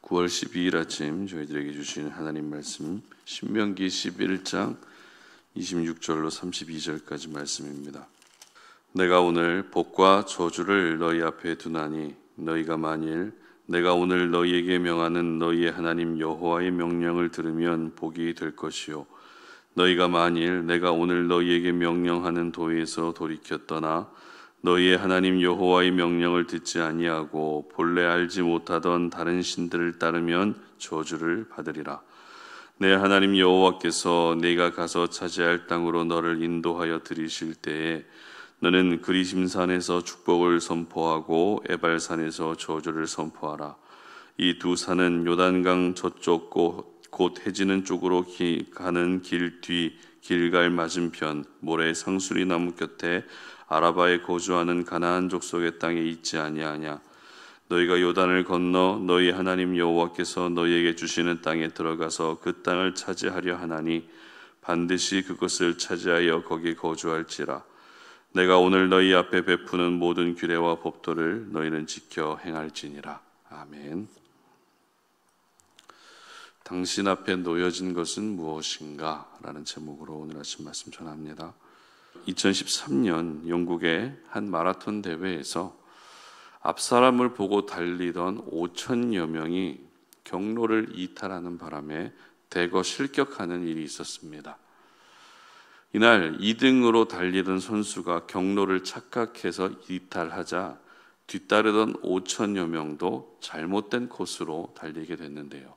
9월 12일 아침 저희들에게 주신 하나님 말씀 신명기 11장 26절로 32절까지 말씀입니다. 내가 오늘 복과 저주를 너희 앞에 두나니 너희가 만일 내가 오늘 너희에게 명하는 너희의 하나님 여호와의 명령을 들으면 복이 될 것이요 너희가 만일 내가 오늘 너희에게 명령하는 도에서 돌이켜 떠나 너희의 하나님 여호와의 명령을 듣지 아니하고 본래 알지 못하던 다른 신들을 따르면 저주를 받으리라. 내 하나님 여호와께서 네가 가서 차지할 땅으로 너를 인도하여 들이실 때에 너는 그리심산에서 축복을 선포하고 에발산에서 저주를 선포하라. 이 두 산은 요단강 저쪽 곧 해지는 쪽으로 가는 길 뒤 길갈 맞은편 모래 상수리 나무 곁에 아라바에 거주하는 가나안 족속의 땅에 있지 아니하냐. 너희가 요단을 건너 너희 하나님 여호와께서 너희에게 주시는 땅에 들어가서 그 땅을 차지하려 하나니 반드시 그것을 차지하여 거기 거주할지라. 내가 오늘 너희 앞에 베푸는 모든 규례와 법도를 너희는 지켜 행할지니라. 아멘. 당신 앞에 놓여진 것은 무엇인가? 라는 제목으로 오늘 아침 말씀 전합니다. 2013년 영국의 한 마라톤 대회에서 앞사람을 보고 달리던 5천여 명이 경로를 이탈하는 바람에 대거 실격하는 일이 있었습니다. 이날 2등으로 달리던 선수가 경로를 착각해서 이탈하자 뒤따르던 5천여 명도 잘못된 코스로 달리게 됐는데요.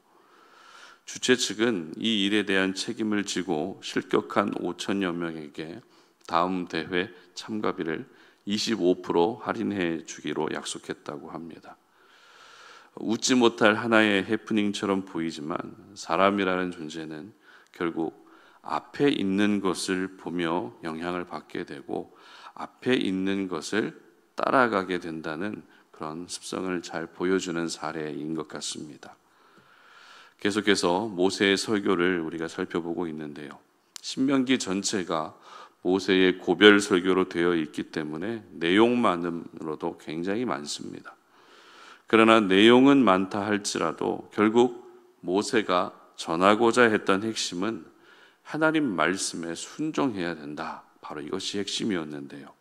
주최 측은 이 일에 대한 책임을 지고 실격한 5천여 명에게 다음 대회 참가비를 25% 할인해 주기로 약속했다고 합니다. 웃지 못할 하나의 해프닝처럼 보이지만 사람이라는 존재는 결국 앞에 있는 것을 보며 영향을 받게 되고 앞에 있는 것을 따라가게 된다는 그런 습성을 잘 보여주는 사례인 것 같습니다. 계속해서 모세의 설교를 우리가 살펴보고 있는데요. 신명기 전체가 모세의 고별 설교로 되어 있기 때문에 내용만으로도 굉장히 많습니다. 그러나 내용은 많다 할지라도 결국 모세가 전하고자 했던 핵심은 하나님 말씀에 순종해야 된다. 바로 이것이 핵심이었는데요.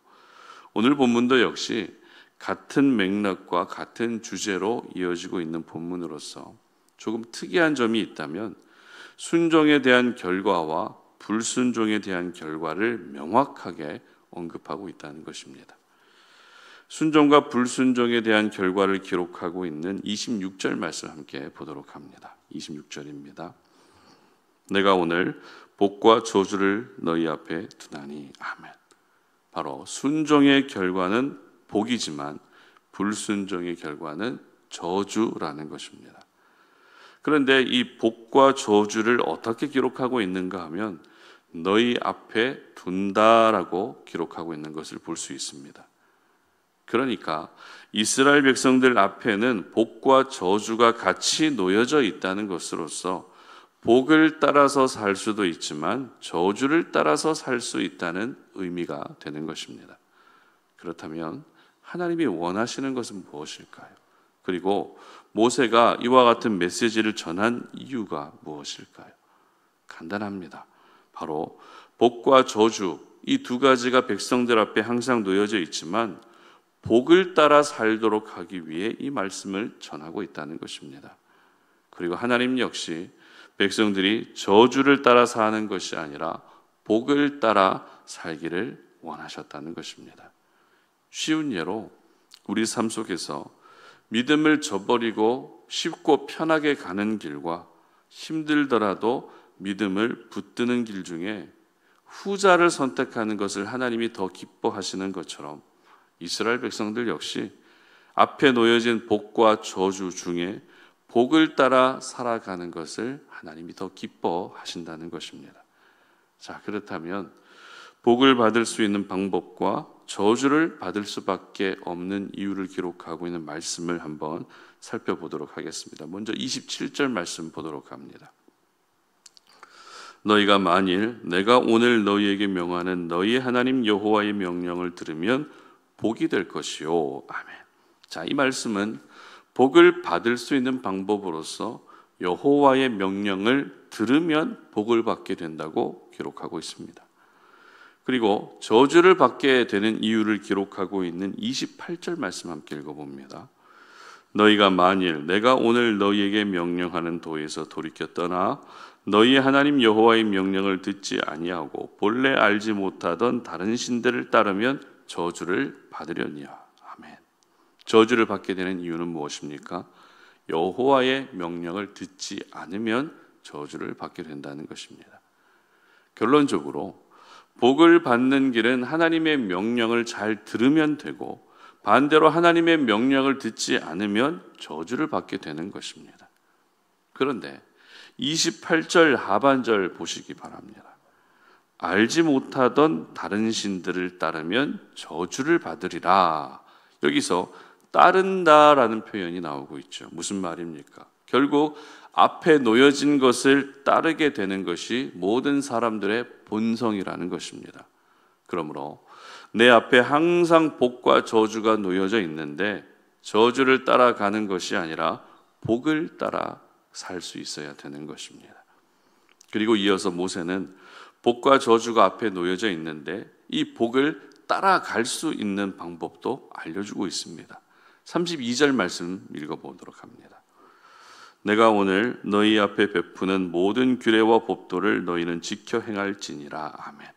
오늘 본문도 역시 같은 맥락과 같은 주제로 이어지고 있는 본문으로서 조금 특이한 점이 있다면 순종에 대한 결과와 불순종에 대한 결과를 명확하게 언급하고 있다는 것입니다. 순종과 불순종에 대한 결과를 기록하고 있는 26절 말씀 함께 보도록 합니다. 26절입니다. 내가 오늘 복과 저주를 너희 앞에 두나니. 아멘. 바로 순종의 결과는 복이지만 불순종의 결과는 저주라는 것입니다. 그런데 이 복과 저주를 어떻게 기록하고 있는가 하면 너희 앞에 둔다라고 기록하고 있는 것을 볼 수 있습니다. 그러니까 이스라엘 백성들 앞에는 복과 저주가 같이 놓여져 있다는 것으로서 복을 따라서 살 수도 있지만 저주를 따라서 살 수 있다는 의미가 되는 것입니다. 그렇다면 하나님이 원하시는 것은 무엇일까요? 그리고 모세가 이와 같은 메시지를 전한 이유가 무엇일까요? 간단합니다. 바로 복과 저주, 이 두 가지가 백성들 앞에 항상 놓여져 있지만 복을 따라 살도록 하기 위해 이 말씀을 전하고 있다는 것입니다. 그리고 하나님 역시 백성들이 저주를 따라 사는 것이 아니라 복을 따라 살기를 원하셨다는 것입니다. 쉬운 예로 우리 삶 속에서 믿음을 저버리고 쉽고 편하게 가는 길과 힘들더라도 믿음을 붙드는 길 중에 후자를 선택하는 것을 하나님이 더 기뻐하시는 것처럼 이스라엘 백성들 역시 앞에 놓여진 복과 저주 중에 복을 따라 살아가는 것을 하나님이 더 기뻐하신다는 것입니다. 자, 그렇다면 복을 받을 수 있는 방법과 저주를 받을 수밖에 없는 이유를 기록하고 있는 말씀을 한번 살펴보도록 하겠습니다. 먼저 27절 말씀 보도록 합니다. 너희가 만일 내가 오늘 너희에게 명하는 너희 하나님 여호와의 명령을 들으면 복이 될 것이요. 아멘. 자, 이 말씀은 복을 받을 수 있는 방법으로서 여호와의 명령을 들으면 복을 받게 된다고 기록하고 있습니다. 그리고 저주를 받게 되는 이유를 기록하고 있는 28절 말씀 함께 읽어봅니다. 너희가 만일 내가 오늘 너희에게 명령하는 도에서 돌이켜 떠나 너희 하나님 여호와의 명령을 듣지 아니하고 본래 알지 못하던 다른 신들을 따르면 저주를 받으려니와. 아멘. 저주를 받게 되는 이유는 무엇입니까? 여호와의 명령을 듣지 않으면 저주를 받게 된다는 것입니다. 결론적으로 복을 받는 길은 하나님의 명령을 잘 들으면 되고, 반대로 하나님의 명령을 듣지 않으면 저주를 받게 되는 것입니다. 그런데 28절 하반절 보시기 바랍니다. 알지 못하던 다른 신들을 따르면 저주를 받으리라. 여기서 따른다라는 표현이 나오고 있죠. 무슨 말입니까? 결국 앞에 놓여진 것을 따르게 되는 것이 모든 사람들의 본성이라는 것입니다. 그러므로 내 앞에 항상 복과 저주가 놓여져 있는데 저주를 따라가는 것이 아니라 복을 따라 살 수 있어야 되는 것입니다. 그리고 이어서 모세는 복과 저주가 앞에 놓여져 있는데 이 복을 따라갈 수 있는 방법도 알려주고 있습니다. 32절 말씀 읽어보도록 합니다. 내가 오늘 너희 앞에 베푸는 모든 규례와 법도를 너희는 지켜 행할지니라. 아멘.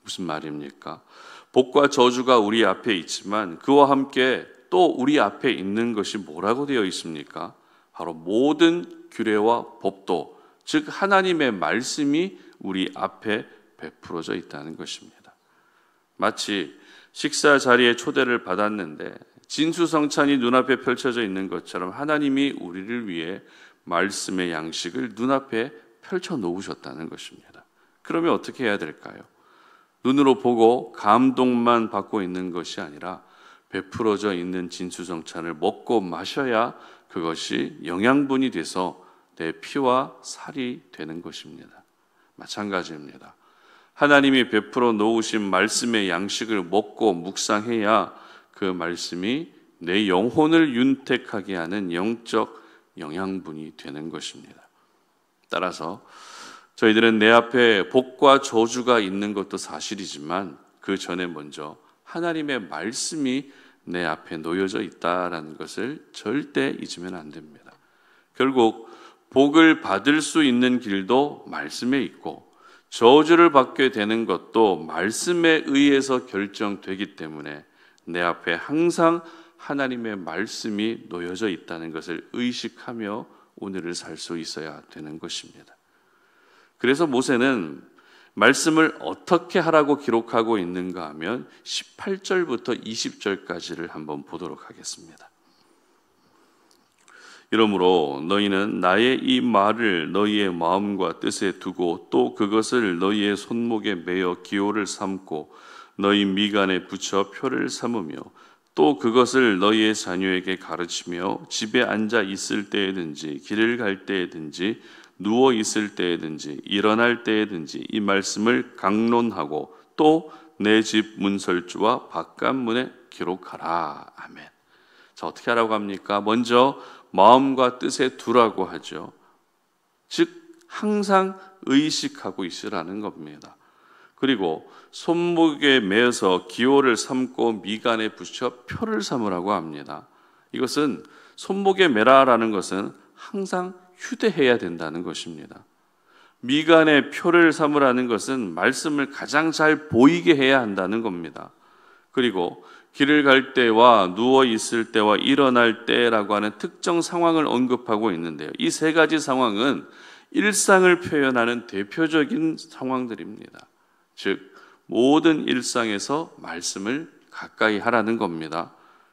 무슨 말입니까? 복과 저주가 우리 앞에 있지만 그와 함께 또 우리 앞에 있는 것이 뭐라고 되어 있습니까? 바로 모든 규례와 법도, 즉 하나님의 말씀이 우리 앞에 베풀어져 있다는 것입니다. 마치 식사 자리에 초대를 받았는데 진수성찬이 눈앞에 펼쳐져 있는 것처럼 하나님이 우리를 위해 말씀의 양식을 눈앞에 펼쳐 놓으셨다는 것입니다. 그러면 어떻게 해야 될까요? 눈으로 보고 감동만 받고 있는 것이 아니라 베풀어져 있는 진수성찬을 먹고 마셔야 그것이 영양분이 돼서 내 피와 살이 되는 것입니다. 마찬가지입니다. 하나님이 베풀어 놓으신 말씀의 양식을 먹고 묵상해야 그 말씀이 내 영혼을 윤택하게 하는 영적 영양분이 되는 것입니다. 따라서 저희들은 내 앞에 복과 저주가 있는 것도 사실이지만 그 전에 먼저 하나님의 말씀이 내 앞에 놓여져 있다는 것을 절대 잊으면 안 됩니다. 결국 복을 받을 수 있는 길도 말씀에 있고 저주를 받게 되는 것도 말씀에 의해서 결정되기 때문에 내 앞에 항상 하나님의 말씀이 놓여져 있다는 것을 의식하며 오늘을 살 수 있어야 되는 것입니다. 그래서 모세는 말씀을 어떻게 하라고 기록하고 있는가 하면 18절부터 20절까지를 한번 보도록 하겠습니다. 이러므로 너희는 나의 이 말을 너희의 마음과 뜻에 두고 또 그것을 너희의 손목에 매어 기호를 삼고 너희 미간에 붙여 표를 삼으며 또 그것을 너희의 자녀에게 가르치며 집에 앉아 있을 때에든지 길을 갈 때에든지 누워 있을 때에든지 일어날 때에든지 이 말씀을 강론하고 또 내 집 문설주와 바깥문에 기록하라. 아멘. 자, 어떻게 하라고 합니까? 먼저 마음과 뜻에 두라고 하죠. 즉 항상 의식하고 있으라는 겁니다. 그리고 손목에 매어서 기호를 삼고 미간에 붙여 표를 삼으라고 합니다. 이것은 손목에 매라라는 것은 항상 휴대해야 된다는 것입니다. 미간에 표를 삼으라는 것은 말씀을 가장 잘 보이게 해야 한다는 겁니다. 그리고 길을 갈 때와 누워 있을 때와 일어날 때라고 하는 특정 상황을 언급하고 있는데요. 이 세 가지 상황은 일상을 표현하는 대표적인 상황들입니다. 즉 모든 일상에서 말씀을 가까이 하라는 겁니다.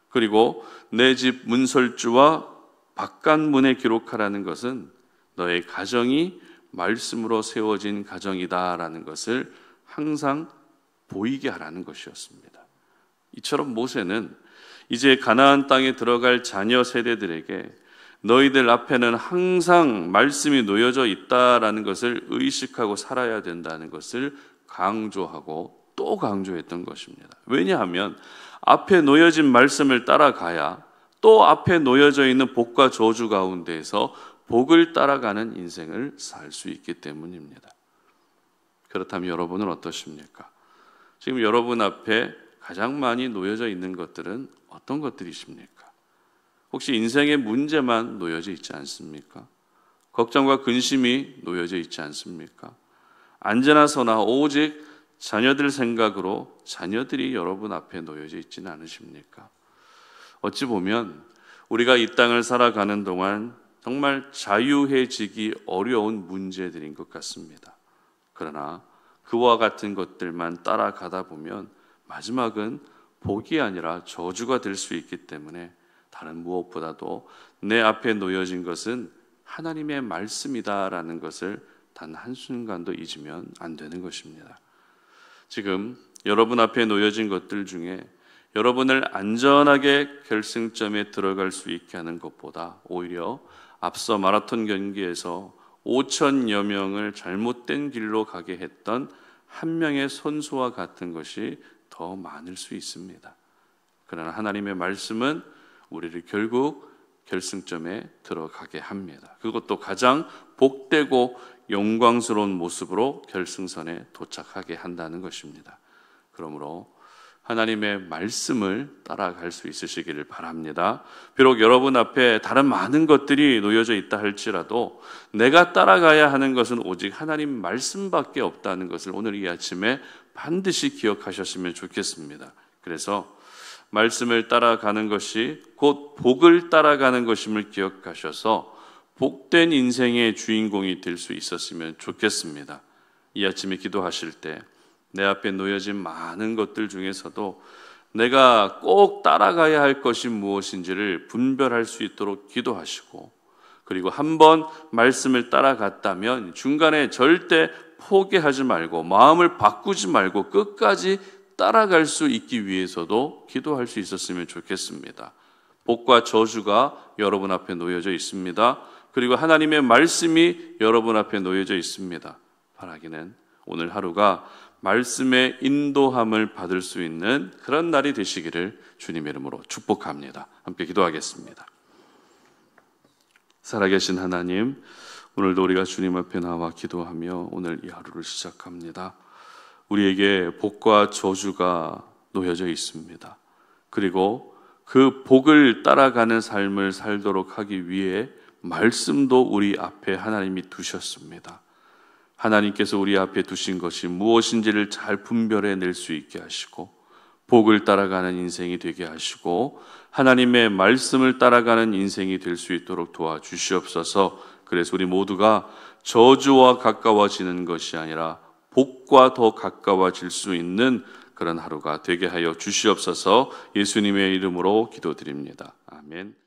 그리고 내 집 문설주와 바깥문에 기록하라는 것은 너의 가정이 말씀으로 세워진 가정이다라는 것을 항상 보이게 하라는 것이었습니다. 이처럼 모세는 이제 가나안 땅에 들어갈 자녀 세대들에게 너희들 앞에는 항상 말씀이 놓여져 있다라는 것을 의식하고 살아야 된다는 것을 강조하고 또 강조했던 것입니다. 왜냐하면 앞에 놓여진 말씀을 따라가야 또 앞에 놓여져 있는 복과 저주 가운데에서 복을 따라가는 인생을 살 수 있기 때문입니다. 그렇다면 여러분은 어떠십니까? 지금 여러분 앞에 가장 많이 놓여져 있는 것들은 어떤 것들이십니까? 혹시 인생의 문제만 놓여져 있지 않습니까? 걱정과 근심이 놓여져 있지 않습니까? 안전한 선화 오직 자녀들 생각으로 자녀들이 여러분 앞에 놓여져 있지는 않으십니까? 어찌 보면 우리가 이 땅을 살아가는 동안 정말 자유해지기 어려운 문제들인 것 같습니다. 그러나 그와 같은 것들만 따라가다 보면 마지막은 복이 아니라 저주가 될 수 있기 때문에 다른 무엇보다도 내 앞에 놓여진 것은 하나님의 말씀이다라는 것을 단 한순간도 잊으면 안 되는 것입니다. 지금 여러분 앞에 놓여진 것들 중에 여러분을 안전하게 결승점에 들어갈 수 있게 하는 것보다 오히려 앞서 마라톤 경기에서 5천여 명을 잘못된 길로 가게 했던 한 명의 선수와 같은 것이 더 많을 수 있습니다. 그러나 하나님의 말씀은 우리를 결국 결승점에 들어가게 합니다. 그것도 가장 복되고 영광스러운 모습으로 결승선에 도착하게 한다는 것입니다. 그러므로 하나님의 말씀을 따라갈 수 있으시기를 바랍니다. 비록 여러분 앞에 다른 많은 것들이 놓여져 있다 할지라도 내가 따라가야 하는 것은 오직 하나님 말씀밖에 없다는 것을 오늘 이 아침에 반드시 기억하셨으면 좋겠습니다. 그래서 말씀을 따라가는 것이 곧 복을 따라가는 것임을 기억하셔서 복된 인생의 주인공이 될 수 있었으면 좋겠습니다. 이 아침에 기도하실 때 내 앞에 놓여진 많은 것들 중에서도 내가 꼭 따라가야 할 것이 무엇인지를 분별할 수 있도록 기도하시고, 그리고 한번 말씀을 따라갔다면 중간에 절대 포기하지 말고 마음을 바꾸지 말고 끝까지 따라갈 수 있기 위해서도 기도할 수 있었으면 좋겠습니다. 복과 저주가 여러분 앞에 놓여져 있습니다. 그리고 하나님의 말씀이 여러분 앞에 놓여져 있습니다. 바라기는 오늘 하루가 말씀의 인도함을 받을 수 있는 그런 날이 되시기를 주님의 이름으로 축복합니다. 함께 기도하겠습니다. 살아계신 하나님, 오늘도 우리가 주님 앞에 나와 기도하며 오늘 이 하루를 시작합니다. 우리에게 복과 저주가 놓여져 있습니다. 그리고 그 복을 따라가는 삶을 살도록 하기 위해 말씀도 우리 앞에 하나님이 두셨습니다. 하나님께서 우리 앞에 두신 것이 무엇인지를 잘 분별해낼 수 있게 하시고 복을 따라가는 인생이 되게 하시고 하나님의 말씀을 따라가는 인생이 될 수 있도록 도와주시옵소서. 그래서 우리 모두가 저주와 가까워지는 것이 아니라 복과 더 가까워질 수 있는 그런 하루가 되게 하여 주시옵소서. 예수님의 이름으로 기도드립니다. 아멘.